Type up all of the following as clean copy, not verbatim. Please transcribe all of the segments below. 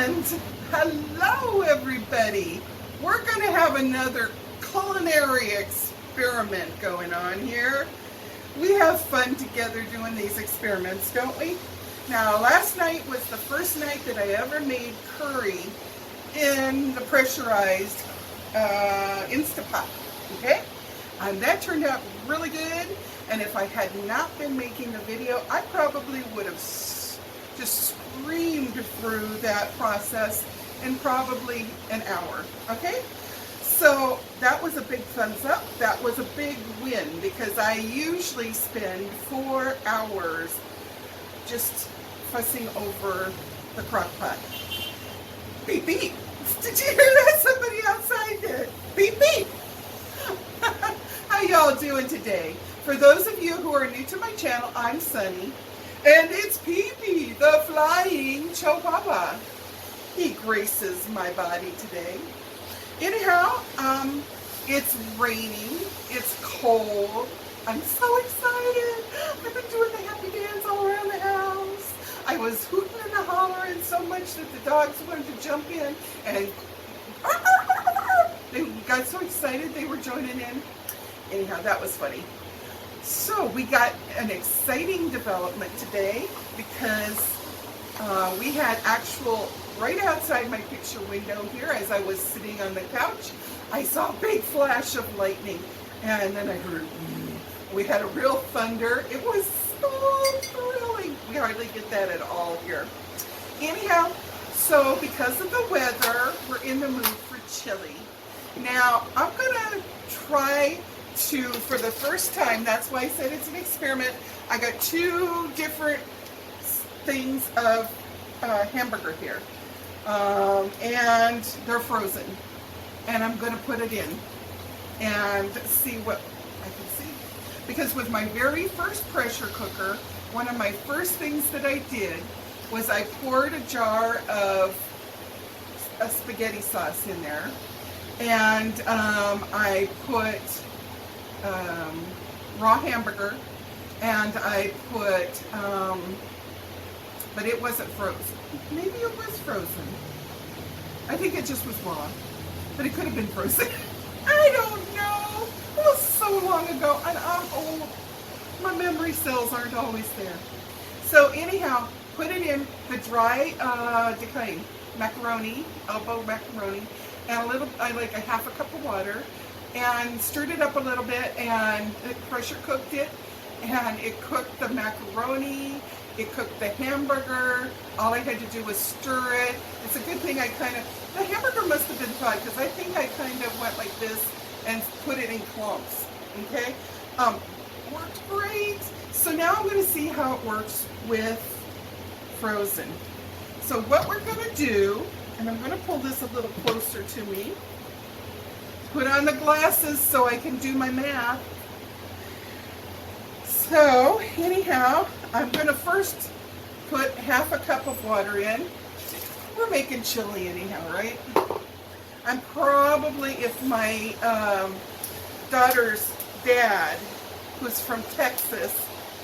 And hello everybody. We're going to have another culinary experiment going on here. We have fun together doing these experiments, don't we? Now last night was the first night that I ever made curry in the pressurized Instapot, okay? And that turned out really good, and if I had not been making the video, I probably would have just screamed through that process in probably an hour, okay? So that was a big thumbs up. That was a big win because I usually spend 4 hours just fussing over the crock pot. Beep, beep. Did you hear that? Somebody outside did. Beep, beep. How y'all doing today? For those of you who are new to my channel, I'm Sunny. And it's Pee-Pee, the flying chihuahua. He graces my body today. Anyhow, it's raining, it's cold. I'm so excited. I've been doing the happy dance all around the house. I was hooting and hollering so much that the dogs wanted to jump in and they got so excited they were joining in. Anyhow, that was funny. So we got an exciting development today because we had actual, right outside my picture window here as I was sitting on the couch, I saw a big flash of lightning and then I heard, we had a real thunder. It was so thrilling. We hardly get that at all here. Anyhow, so because of the weather, we're in the mood for chili. Now, I'm gonna try to, for the first time, that's why I said it's an experiment, I got 2 different things of hamburger here. And they're frozen. And I'm going to put it in and see what I can see. Because with my very first pressure cooker, one of my first things that I did was I poured a jar of a spaghetti sauce in there. And I put raw hamburger, and I put, but it wasn't frozen. Maybe it was frozen. I think it just was raw, but it could have been frozen. I don't know. It was so long ago, and I'm old. My memory cells aren't always there. So anyhow, put it in the dry decaying macaroni, elbow macaroni, and a little, like a half a cup of water, and stirred it up a little bit, and it pressure cooked it, and it cooked the macaroni, it cooked the hamburger. All I had to do was stir it. It's a good thing I the hamburger must have been thawed because I think I kind of went like this and put it in clumps, okay? Worked great. So now I'm going to see how it works with frozen. So what we're going to do, and I'm going to pull this a little closer to me, put on the glasses so I can do my math. So anyhow, I'm going to first put half a cup of water in. We're making chili anyhow, right? I'm probably, if my daughter's dad, who's from Texas,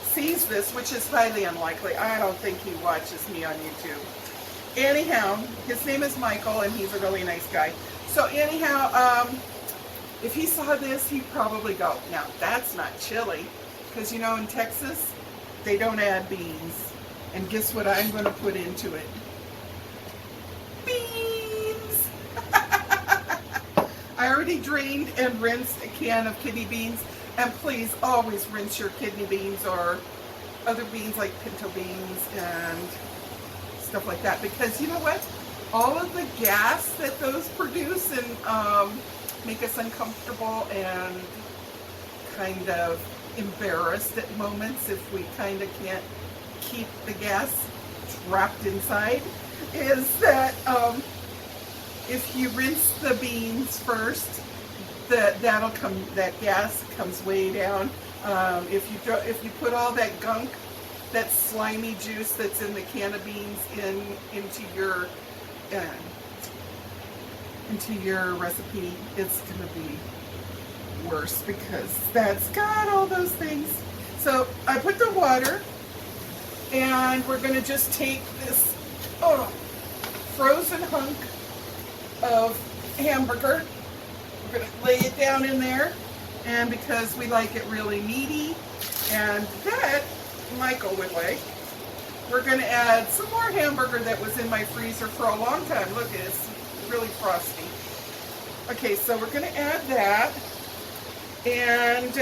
sees this, which is highly unlikely. I don't think he watches me on YouTube. Anyhow, his name is Michael, and he's a really nice guy. So anyhow, if he saw this, he'd probably go, now that's not chili. Because you know in Texas, they don't add beans. And guess what I'm going to put into it? Beans! I already drained and rinsed a can of kidney beans. And please always rinse your kidney beans or other beans like pinto beans and stuff like that. Because you know what? All of the gas that those produce and make us uncomfortable and kind of embarrassed at moments if we kind of can't keep the gas trapped inside, is that if you rinse the beans first, that gas comes way down. If you put all that gunk, that slimy juice that's in the can of beans into your recipe, it's gonna be worse because that's got all those things. So I put the water, and we're going to just take this frozen hunk of hamburger. We're going to lay it down in there, and because we like it really meaty, and that Michael would like, we're going to add some more hamburger that was in my freezer for a long time. Look, it's really frosty. Okay, so we're going to add that, and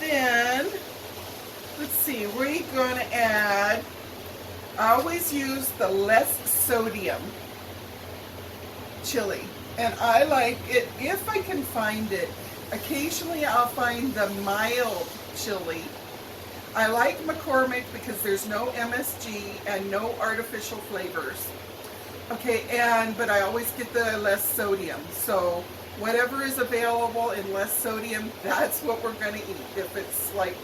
then, let's see, we're going to add, I always use the less sodium chili, and I like it, if I can find it, occasionally I'll find the mild chili. I like McCormick because there's no MSG and no artificial flavors. Okay, but I always get the less sodium. So whatever is available in less sodium, that's what we're going to eat. If it's like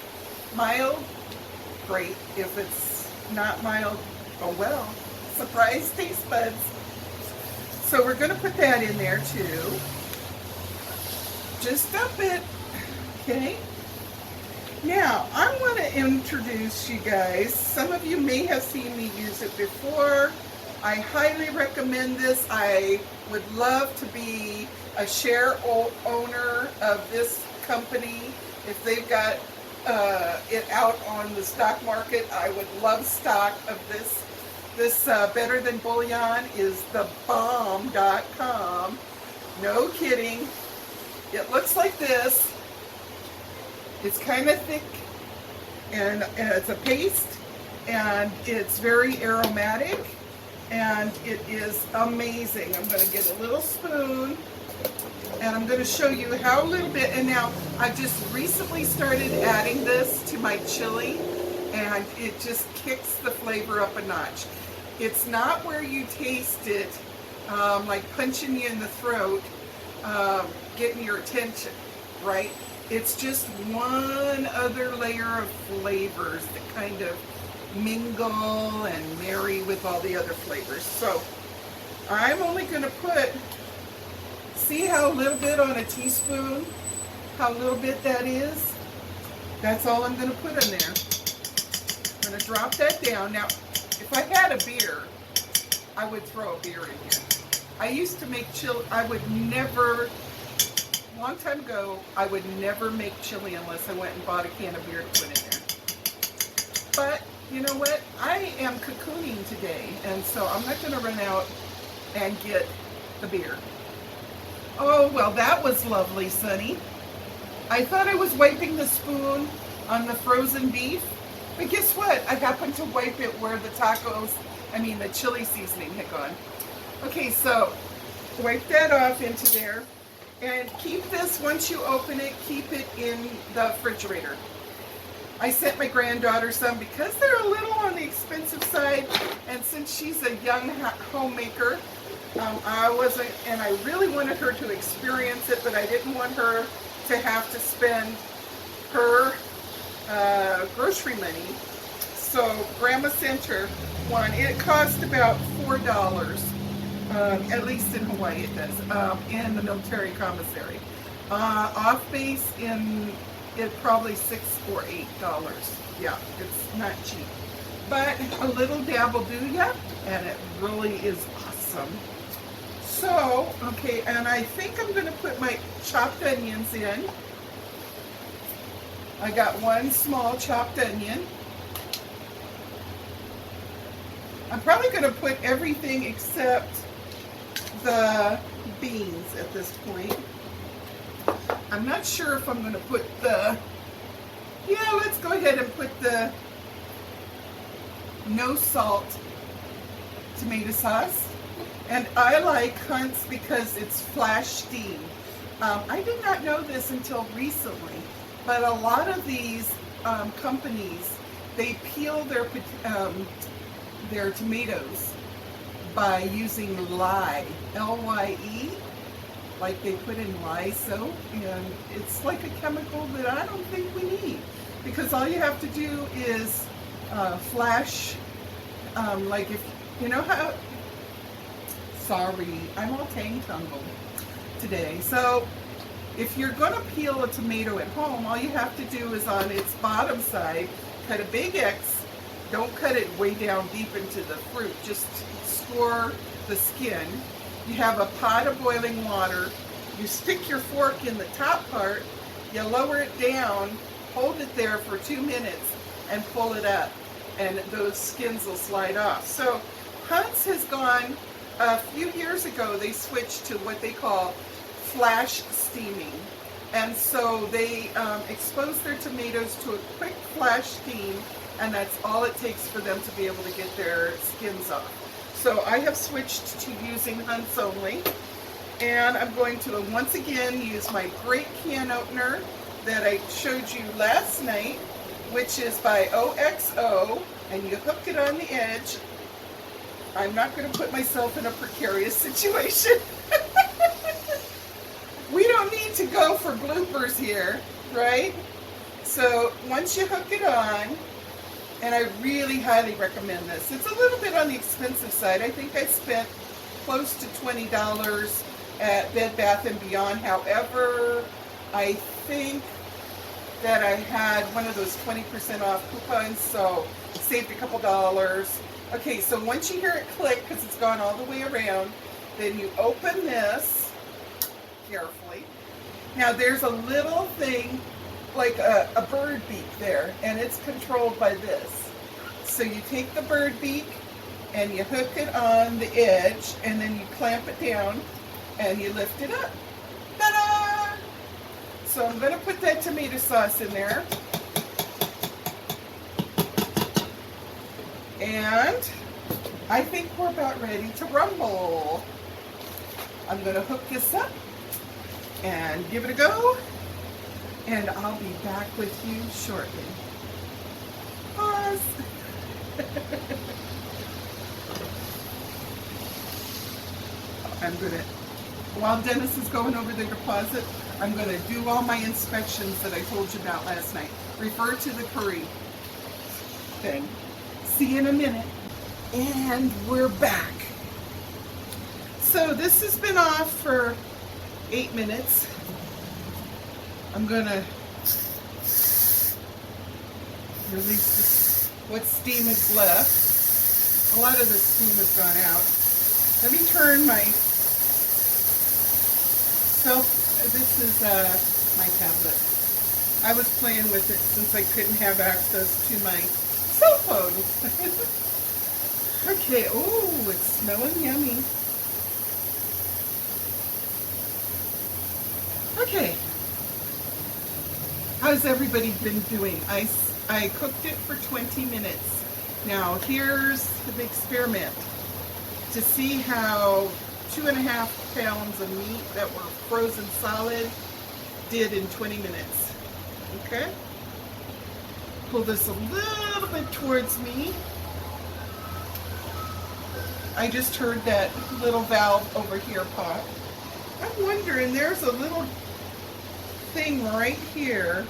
mild, great. If it's not mild, oh well. Surprise taste buds. So we're going to put that in there too. Just dump it. Okay. Now, I want to introduce you guys. Some of you may have seen me use it before. I highly recommend this. I would love to be a share owner of this company. If they've got it out on the stock market, I would love stock of this. This Better Than Bouillon is thebomb.com. No kidding. It looks like this. It's kind of thick, and it's a paste, and it's very aromatic, and it is amazing. I'm going to get a little spoon, and I'm going to show you how little bit, and now I just recently started adding this to my chili, and it just kicks the flavor up a notch. It's not where you taste it, like punching you in the throat, getting your attention, right? It's just one other layer of flavors that kind of mingle and marry with all the other flavors. So I'm only going to put, see how little bit on a teaspoon, how little bit that is? That's all I'm going to put in there. I'm going to drop that down. Now, if I had a beer, I would throw a beer in here. I used to make chili, I would never, a long time ago, I would never make chili unless I went and bought a can of beer to put in there. But, you know what? I am cocooning today, and so I'm not going to run out and get the beer. Oh, well, that was lovely, Sonny. I thought I was wiping the spoon on the frozen beef, but guess what? I happened to wipe it where the the chili seasoning had gone. Okay, so wipe that off into there. And keep this, once you open it, keep it in the refrigerator. I sent my granddaughter some because they're a little on the expensive side, and since she's a young homemaker, I really wanted her to experience it, but I didn't want her to have to spend her grocery money. So Grandma sent her one. It cost about $4. At least in Hawaii it does, in the military commissary. Off base it probably $6 or $8. Yeah, it's not cheap. But a little dab will do ya, and it really is awesome. So, okay, and I think I'm going to put my chopped onions in. I got one small chopped onion. I'm probably going to put everything except the beans at this point. I'm not sure if I'm going to put let's go ahead and put the no salt tomato sauce. And I like Hunt's because it's flash steam. I did not know this until recently, but a lot of these companies, they peel their tomatoes by using lye, L-Y-E, like they put in lye soap, and it's like a chemical that I don't think we need, because all you have to do is flash, like if, you know how, sorry, I'm all tang-tumbled today. So if you're going to peel a tomato at home, all you have to do is on its bottom side, cut a big X, Don't cut it way down deep into the fruit. Just score the skin. You have a pot of boiling water. You stick your fork in the top part. You lower it down, hold it there for 2 minutes, and pull it up. And those skins will slide off. So Hunt's has gone, a few years ago, they switched to what they call flash steaming. And so they expose their tomatoes to a quick flash steam, and that's all it takes for them to be able to get their skins off. So I have switched to using Hunt's only, and I'm going to once again use my great can opener that I showed you last night, which is by OXO, and you hook it on the edge. I'm not going to put myself in a precarious situation. We don't need to go for bloopers here, right? So once you hook it on, and I really highly recommend this. It's a little bit on the expensive side. I think I spent close to $20 at Bed Bath & Beyond. However, I think that I had one of those 20% off coupons, so saved a couple dollars. Okay, so once you hear it click, because it's gone all the way around, then you open this carefully. Now there's a little thing like a bird beak there, and it's controlled by this. So you take the bird beak and you hook it on the edge, and then you clamp it down and you lift it up. Ta-da! So I'm going to put that tomato sauce in there. And I think we're about ready to rumble. I'm going to hook this up and give it a go, and I'll be back with you shortly. Pause. I'm going to, while Dennis is going over the deposit, I'm going to do all my inspections that I told you about last night. Refer to the curry thing. See you in a minute. And we're back. So this has been off for 8 minutes. I'm going to release this, what steam is left. A lot of the steam has gone out. Let me turn my this is my tablet. I was playing with it since I couldn't have access to my cell phone. Okay, oh, it's smelling yummy. Okay, how's everybody been doing? I cooked it for 20 minutes. Now here's the experiment to see how 2.5 pounds of meat that were frozen solid did in 20 minutes. Okay, pull this a little bit towards me. I just heard that little valve over here pop. I'm wondering, there's a little thing right here.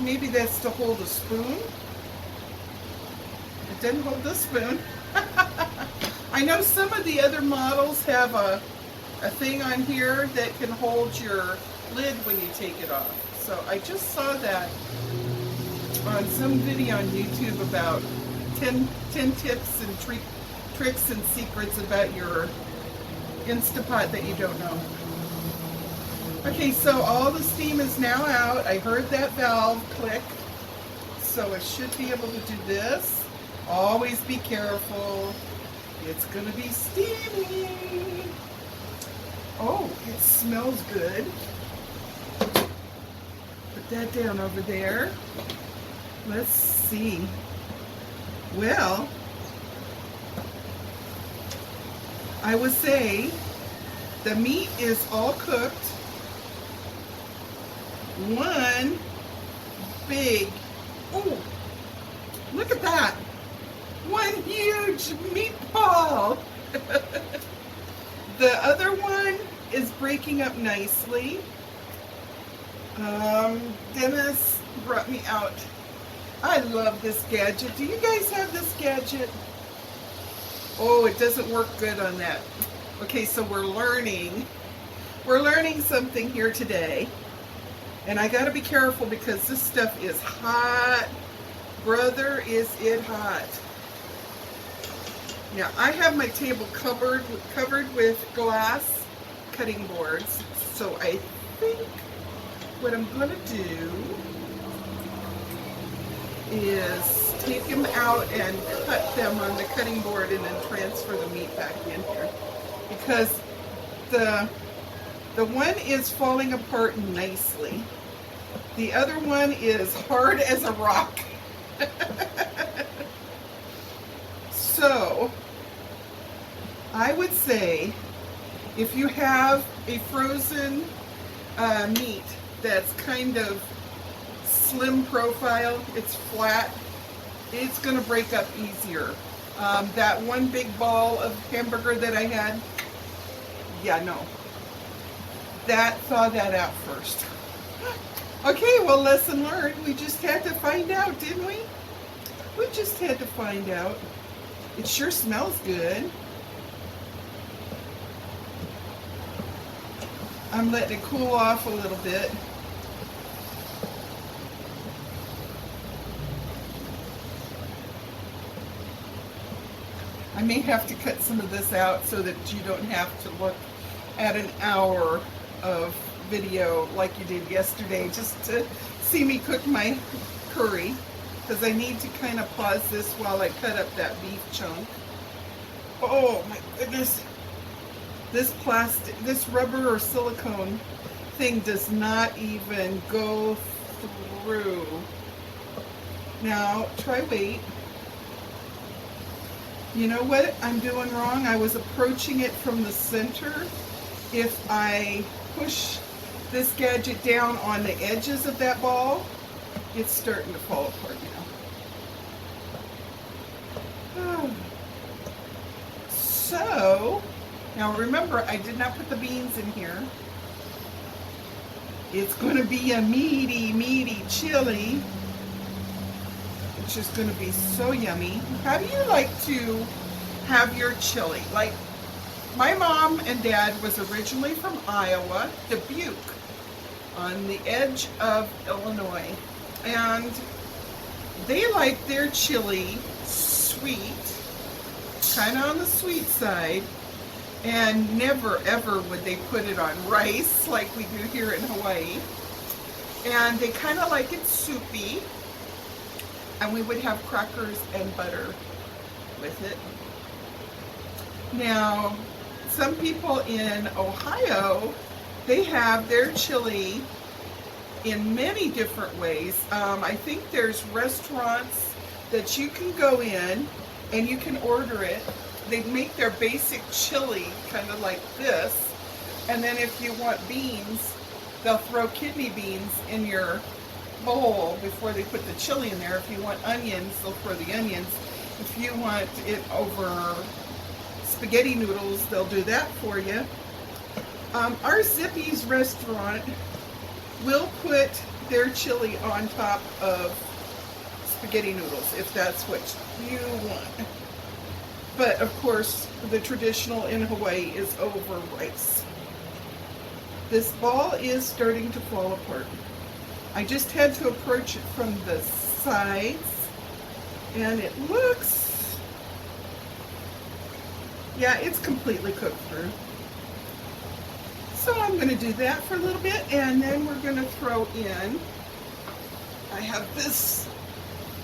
Maybe that's to hold a spoon. It didn't hold the spoon. I know some of the other models have a thing on here that can hold your lid when you take it off. So I just saw that on some video on YouTube about 10 tips and tricks and secrets about your Instapot that you don't know. Okay, so all the steam is now out. I heard that valve click, so I should be able to do this. Always be careful. It's gonna be steamy. Oh, it smells good. Put that down over there. Let's see. Well, I would say the meat is all cooked. One big, oh, look at that. One huge meatball. The other one is breaking up nicely. Dennis brought me out. I love this gadget. Do you guys have this gadget? Oh, it doesn't work good on that. Okay, so we're learning something here today. And I gotta be careful because this stuff is hot. Brother, is it hot. Now, I have my table covered with glass cutting boards, so I think what I'm going to do is take them out and cut them on the cutting board and then transfer the meat back in here. Because the one is falling apart nicely. The other one is hard as a rock. So, I would say if you have a frozen meat that's kind of slim profile, it's flat, it's going to break up easier. That one big ball of hamburger that I had, yeah, no. Thaw that out first. Okay, well, lesson learned. We just had to find out, didn't we? We just had to find out. It sure smells good. I'm letting it cool off a little bit. I may have to cut some of this out so that you don't have to look at an hour of video like you did yesterday just to see me cook my curry, because I need to kind of pause this while I cut up that beef chunk. Oh my goodness. This rubber or silicone thing does not even go through. Now, try weight. You know what I'm doing wrong? I was approaching it from the center. If I push this gadget down on the edges of that ball, it's starting to fall apart now. So, now remember, I did not put the beans in here. It's going to be a meaty, meaty chili. It's just going to be so yummy. How do you like to have your chili? Like, my mom and dad was originally from Iowa, Dubuque, on the edge of Illinois. And they like their chili sweet, kind of on the sweet side, and never ever would they put it on rice like we do here in Hawaii. And they kind of like it soupy, and we would have crackers and butter with it. Now, some people in Ohio, they have their chili in many different ways. I think there's restaurants that you can go in and you can order it. They make their basic chili kind of like this, and then if you want beans, they'll throw kidney beans in your bowl before they put the chili in there. If you want onions, they'll throw the onions. If you want it over spaghetti noodles, they'll do that for you. Our Zippy's restaurant will put their chili on top of spaghetti noodles if that's what you want. But of course, the traditional in Hawaii is over rice. This ball is starting to fall apart. I just had to approach it from the sides, and it looks, yeah, it's completely cooked through. So I'm going to do that for a little bit, and then we're going to throw in, I have this,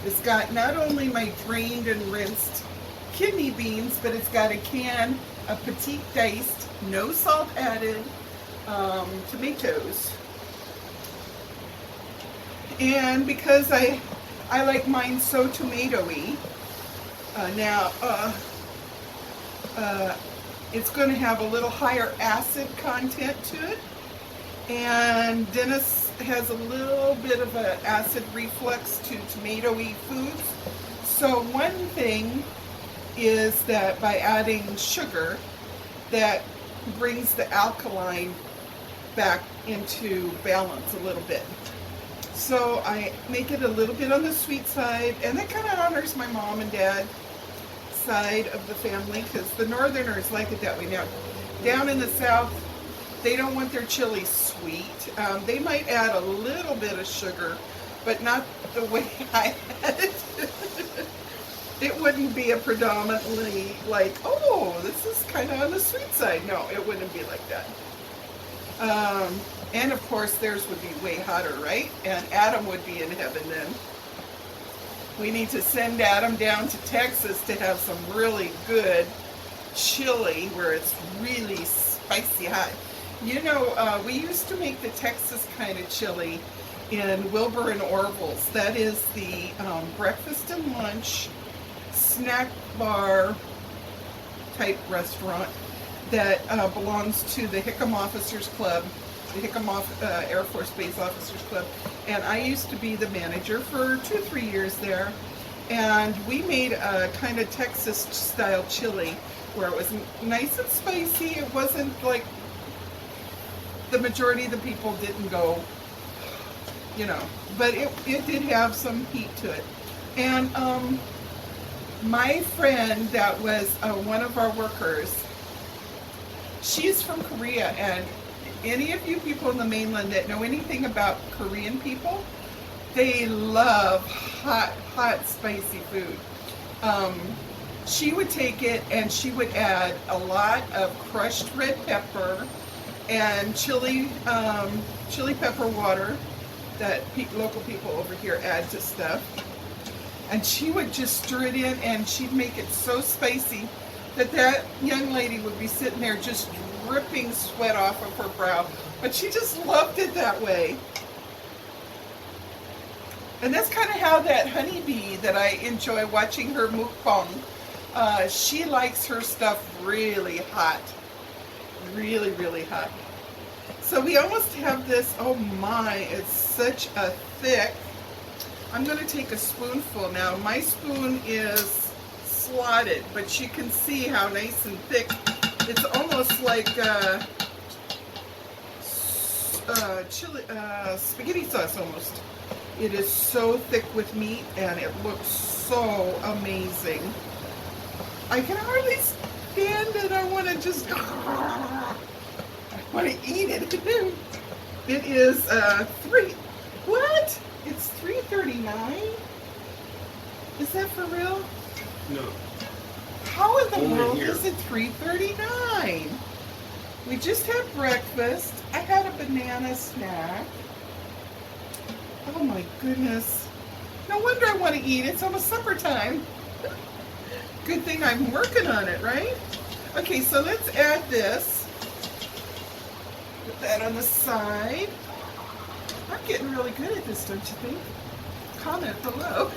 it's got not only my drained and rinsed kidney beans, but it's got a can of petite diced, no salt added, tomatoes. And because I like mine so tomatoey, it's going to have a little higher acid content to it. And Dennis has a little bit of an acid reflux to tomatoey foods. So one thing is that by adding sugar, that brings the alkaline back into balance a little bit. So I make it a little bit on the sweet side, and that kind of honors my mom and dad side of the family, because the northerners like it that way. Now, down in the south, they don't want their chili sweet. They might add a little bit of sugar, but not the way I had it. It wouldn't be a predominantly like, oh, this is kind of on the sweet side. No, it wouldn't be like that. And of course, theirs would be way hotter, right? And Adam would be in heaven then. We need to send Adam down to Texas to have some really good chili where it's really spicy hot. You know, we used to make the Texas kind of chili in Wilbur and Orville's. That is the breakfast and lunch snack bar type restaurant that belongs to the Hickam Officers Club, the Hickam Air Force Base Officers Club. And I used to be the manager for 2 or 3 years there. And we made a kind of Texas style chili where it was nice and spicy. It wasn't like the majority of the people didn't go, you know, but it did have some heat to it. And my friend that was one of our workers, she's from Korea, and any of you people in the mainland that know anything about Korean people, they love hot, spicy food. She would take it and she would add a lot of crushed red pepper and chili pepper water that local people over here add to stuff. And she would just stir it in, and she'd make it so spicy that young lady would be sitting there just dripping sweat off of her brow. But she just loved it that way. And that's kind of how that honeybee that I enjoy watching her mukbang, she likes her stuff really hot. Really, really hot. So we almost have this, oh my, it's such a thick. I'm going to take a spoonful now. My spoon is slotted, but you can see how nice and thick. It's almost like chili, spaghetti sauce almost. It is so thick with meat and it looks so amazing. I can hardly stand it. I want to just, I want to eat it. It is what? It's $3.39? Is that for real? No. How in the Only world here. is it $3.39? We just had breakfast. I had a banana snack. Oh my goodness. No wonder I want to eat. It's almost supper time. Good thing I'm working on it, right? Okay, so let's add this. Put that on the side. I'm getting really good at this, don't you think? Comment below.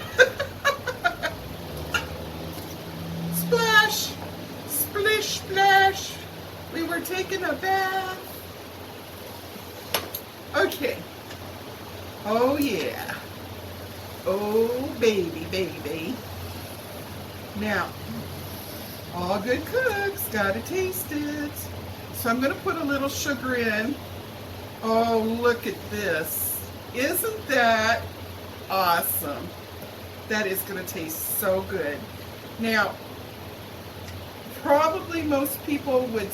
Splash! Splish, splash! We were taking a bath. Okay. Oh yeah. Oh baby, baby. Now, all good cooks gotta taste it. So I'm gonna put a little sugar in. Oh, look at this. Isn't that awesome? That is gonna taste so good. Now, probably most people would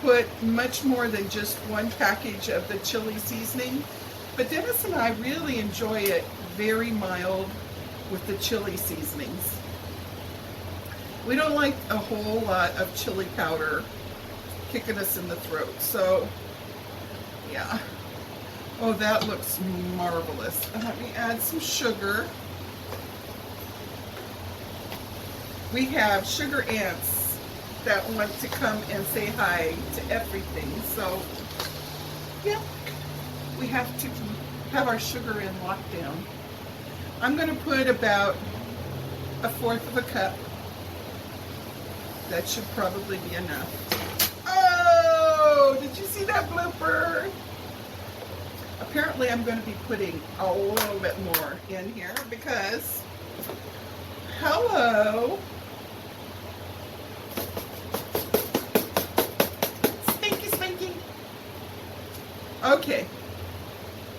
put much more than just one package of the chili seasoning, but Dennis and I really enjoy it very mild with the chili seasonings. We don't like a whole lot of chili powder kicking us in the throat, so yeah. Oh, that looks marvelous. Let me add some sugar. We have sugar ants that want to come and say hi to everything, so yeah, we have to have our sugar in lockdown. I'm going to put about 1/4 of a cup. That should probably be enough. Oh, did you see that blooper? Apparently I'm going to be putting a little bit more in here because, hello. Spanky, spanky. Okay,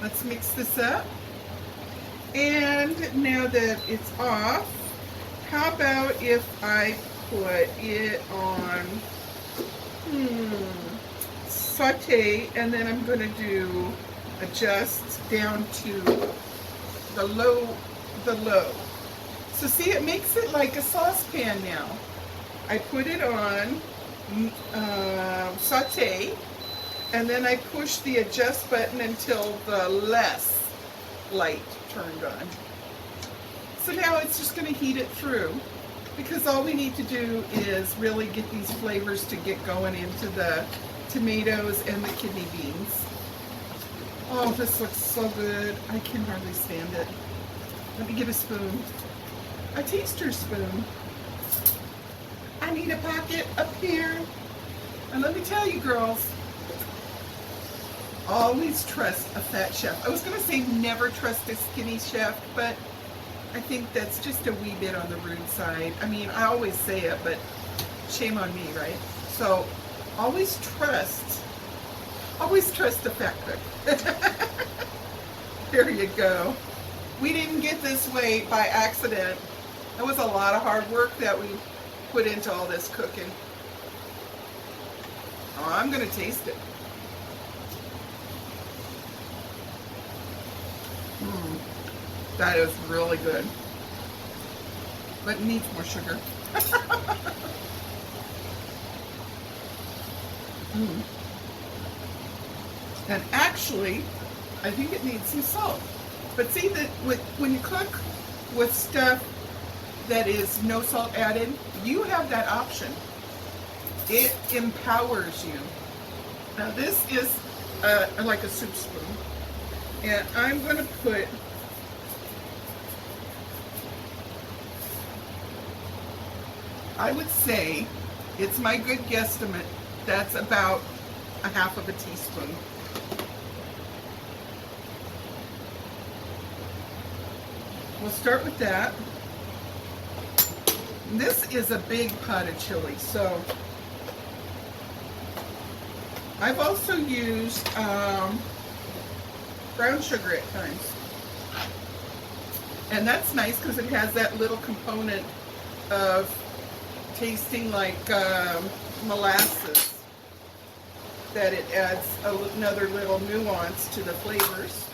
let's mix this up. And now that it's off, how about if I put it on saute, and then I'm going to do adjust down to the low, the low. So see, it makes it like a saucepan now. I put it on saute, and then I push the adjust button until the less light turned on. So now it's just going to heat it through, because all we need to do is really get these flavors to get going into the tomatoes and the kidney beans. Oh, this looks so good. I can hardly stand it. Let me get a spoon. A taster spoon. I need a pocket up here. And let me tell you, girls, always trust a fat chef. I was going to say never trust a skinny chef, but I think that's just a wee bit on the rude side. I mean, I always say it, but shame on me, right? So always trust the fat cook. There you go. We didn't get this way by accident. It was a lot of hard work that we put into all this cooking. Oh, I'm gonna taste it. That is really good, but it needs more sugar. And actually, I think it needs some salt. But see that when you cook with stuff that is no salt added, you have that option. It empowers you. Now this is like a soup spoon, and I'm going to put I would say, it's my good guesstimate, that's about a half of a teaspoon. We'll start with that. This is a big pot of chili, so I've also used brown sugar at times. And that's nice because it has that little component of tasting like molasses, that it adds another little nuance to the flavors.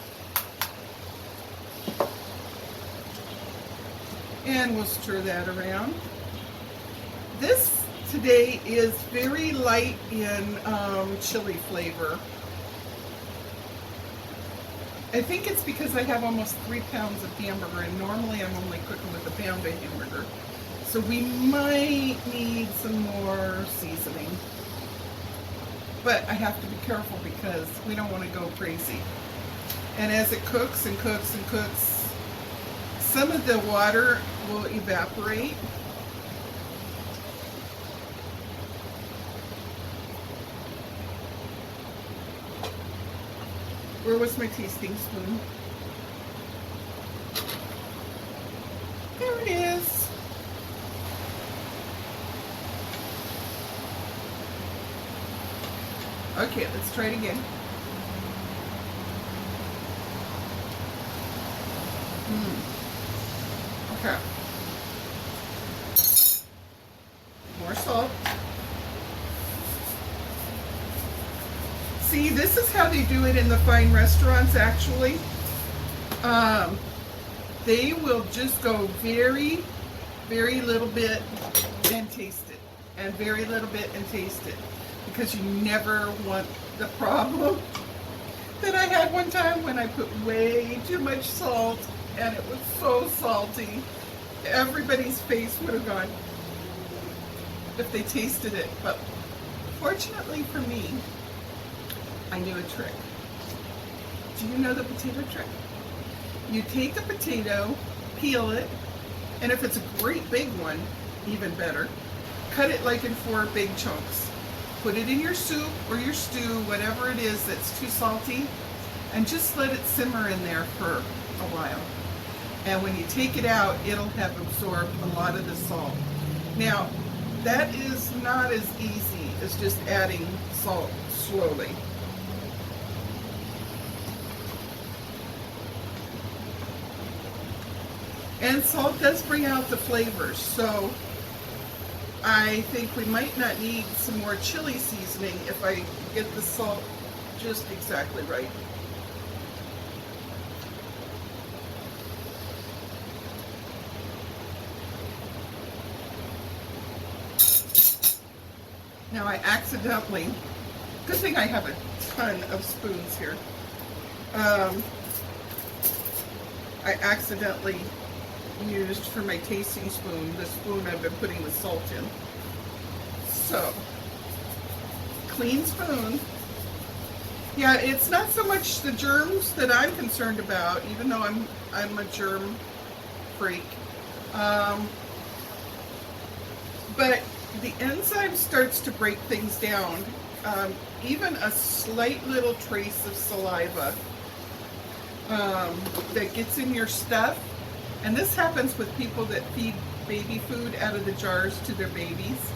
And we'll stir that around. This today is very light in chili flavor. I think it's because I have almost 3 pounds of hamburger, and normally I'm only cooking with a pound of hamburger. So we might need some more seasoning. But I have to be careful because we don't want to go crazy. And as it cooks and cooks and cooks, some of the water will evaporate. Where was my tasting spoon? There it is. Okay, let's try it again. Okay. More salt. See, this is how they do it in the fine restaurants, actually. They will just go very, very little bit and taste it. And very little bit and taste it. Because you never want the problem that I had one time when I put way too much salt and it was so salty. Everybody's face would have gone if they tasted it. But fortunately for me, I knew a trick. Do you know the potato trick? You take a potato, peel it, and if it's a great big one, even better, cut it like in 4 big chunks. Put it in your soup or your stew, whatever it is that's too salty, and just let it simmer in there for a while. And when you take it out, it'll have absorbed a lot of the salt. Now, that is not as easy as just adding salt slowly. And salt does bring out the flavors, so I think we might not need some more chili seasoning if I get the salt just exactly right. Now I accidentally, good thing I have a ton of spoons here. I accidentally used for my tasting spoon the spoon I've been putting the salt in. So, clean spoon. Yeah, it's not so much the germs that I'm concerned about, even though I'm a germ freak. But the enzyme starts to break things down. Even a slight little trace of saliva that gets in your stuff, and this happens with people that feed baby food out of the jars to their babies.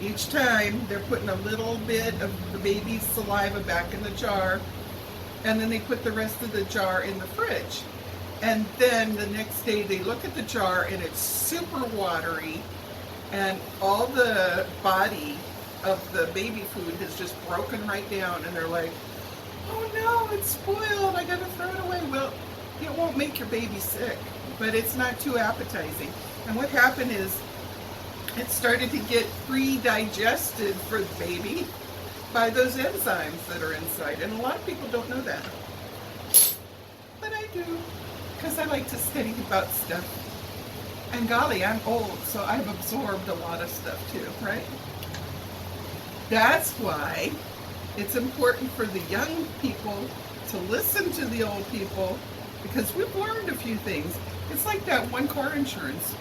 Each time they're putting a little bit of the baby's saliva back in the jar, and then they put the rest of the jar in the fridge. And then the next day they look at the jar and it's super watery, and all the body of the baby food has just broken right down, and they're like, oh no, it's spoiled, I gotta throw it away. Well, it won't make your baby sick, but it's not too appetizing. And what happened is it started to get pre-digested for the baby by those enzymes that are inside. And a lot of people don't know that. But I do, because I like to study about stuff. And golly, I'm old, so I've absorbed a lot of stuff too, right? That's why it's important for the young people to listen to the old people, because we've learned a few things. It's like that one car insurance.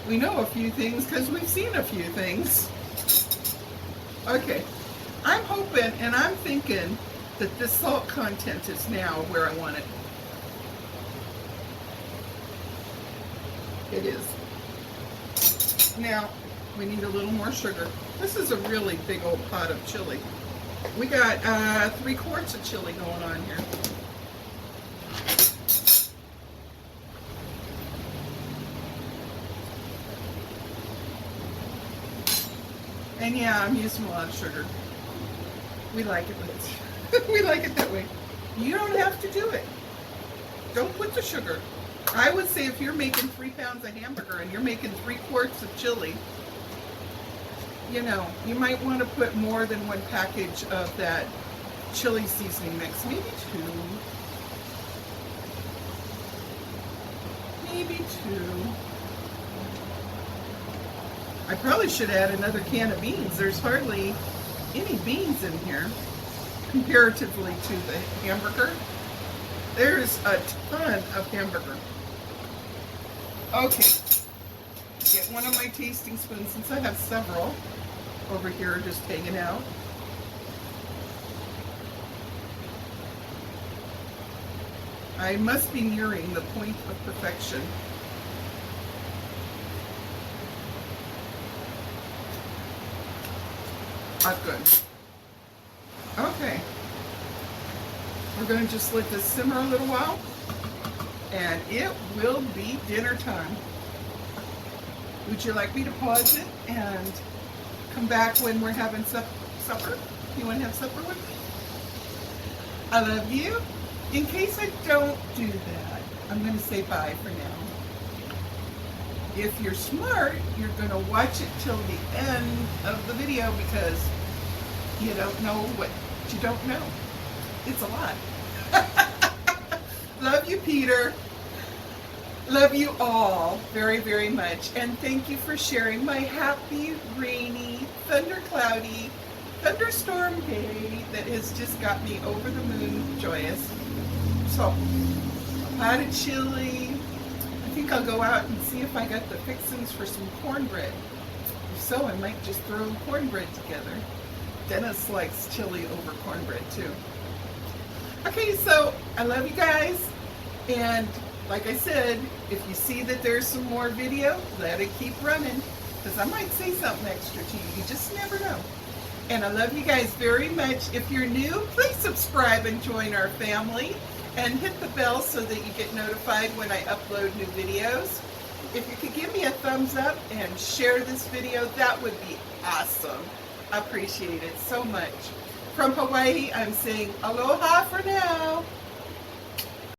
We know a few things because we've seen a few things. Okay, I'm hoping and I'm thinking that this salt content is now where I want it. It is. Now, we need a little more sugar. This is a really big old pot of chili. We got 3 quarts of chili going on here. And yeah, I'm using a lot of sugar. We like it, but we like it that way. You don't have to do it. Don't put the sugar. I would say if you're making 3 pounds of hamburger and you're making 3 quarts of chili, you know, you might want to put more than 1 package of that chili seasoning mix. Maybe 2. Maybe 2. I probably should add another can of beans. There's hardly any beans in here comparatively to the hamburger. There's a ton of hamburger. Okay, get one of my tasting spoons, since I have several over here just hanging out. I must be nearing the point of perfection. That's good. Okay. We're going to just let this simmer a little while, and it will be dinner time. Would you like me to pause it and come back when we're having supper? You want to have supper with me? I love you. In case I don't do that, I'm going to say bye for now. If you're smart, you're going to watch it till the end of the video, because you don't know what you don't know. It's a lot. Love you, Peter. Love you all very, very much. And thank you for sharing my happy, rainy, thundercloudy, thunderstorm day that has just got me over the moon joyous. So, a pot of chili. I think I'll go out and see if I got the fixings for some cornbread. If so, I might just throw cornbread together. Dennis likes chili over cornbread too. Okay, so I love you guys, and like I said, if you see that there's some more video, let it keep running, because I might say something extra to you. You just never know. And I love you guys very much. If you're new, please subscribe and join our family, and hit the bell so that you get notified when I upload new videos. If you could give me a thumbs up and share this video, that would be awesome. I appreciate it so much. From Hawaii, I'm saying aloha for now.